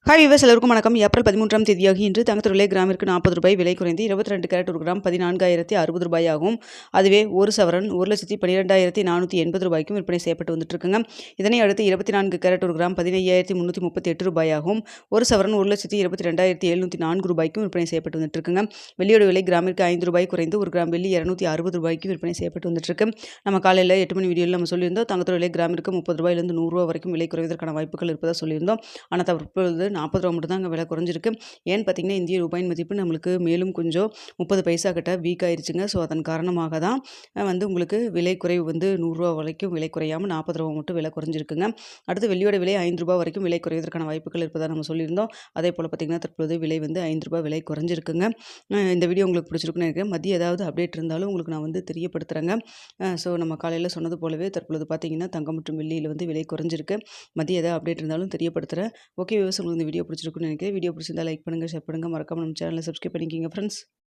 Hi viewers எல்லோருக்கும் வணக்கம். April 13ஆம் தேதியாகி இன்று தங்கத்துறை கிராமிற்கு 40 ரூபாய் விலை குறைந்து 22 கேரட் ஒரு கிராம் 14,060 ரூபாய் ஆகும். அதுவே ஒரு சவரன் 1,12,480 ரூபாய்க்கும் விற்பனை செய்யப்பட்டு வந்துட்டு இருக்குங்க. இதனை அடுத்து 24 கேரட் ஒரு கிராம் 15,338 ரூபாய் ஆகும். ஒரு சவரன் 1,22,704 ரூபாய்க்கும் விற்பனை செய்யப்பட்டு வந்துட்டு இருக்குங்க. வெள்ளியோட விலை கிராமிற்கு 5 ரூபாய் குறைந்து ஒரு கிராம் வெள்ளி 260 ரூபாய்க்கு விற்பனை செய்யப்பட்டு வந்துட்டு இருக்கு. நம்ம காலையில் 8 மணி வீடியோவில் நம்ம சொல்லியிருந்தோம் தங்கத்துறை விலை கிராமிற்கு 30 ரூபாயிலிருந்து 100 ரூபாய் வரைக்கும் விலை குறைவதற்கான வாய்ப்புகள் இருப்பதாக சொல்லியிருந்தோம். ஆனால் தற்பொழுது 40 ரூபா மட்டும் தான் அங்கே விலை குறைஞ்சிருக்கு. ஏன்னு பார்த்தீங்கன்னா இந்திய ரூபாயின் மதிப்பு நம்மளுக்கு மேலும் கொஞ்சம் 30 பைசா கிட்ட வீக் ஆயிடுச்சுங்க. ஸோ அதன் காரணமாக தான் உங்களுக்கு விலை குறைவு 100 ரூபா வரைக்கும் விலை குறையாமல் 40 ரூபா மட்டும் விலை குறைஞ்சிருக்குங்க. அடுத்து வெள்ளியோட விலை 5 ரூபா வரைக்கும் விலை குறைவதற்கான வாய்ப்புகள் இருப்பதாக நம்ம சொல்லியிருந்தோம். அதே போல் பார்த்தீங்கன்னா தற்பொழுது விலை 5 ரூபா விலை குறைஞ்சிருக்குங்க. இந்த வீடியோ உங்களுக்கு பிடிச்சிருக்குன்னு நினைக்கிறேன். மதியம் ஏதாவது அப்டேட் இருந்தாலும் உங்களுக்கு நான் தெரியப்படுத்துகிறேங்க. ஸோ நம்ம காலையில் சொன்னது போலவே தற்பொழுது பார்த்தீங்கன்னா தங்கம் மற்றும் வெள்ளியில் விலை குறைஞ்சிருக்கு. மதியம் ஏதாவது அப்டேட் இருந்தாலும் தெரியப்படுத்துகிறேன். ஓகே விவசாயம், உங்களுக்கு இந்த வீடியோ பிடிச்சிருக்குன்னு நினைக்கிறேன். வீடியோ பிடிச்சிருந்தா லைக் பண்ணுங்கள், ஷேர் பண்ணுங்கள், மறக்காம நம்ம சேனலை சப்ஸ்கிரைப் பண்ணிக்கிங்க ஃப்ரெண்ட்ஸ்.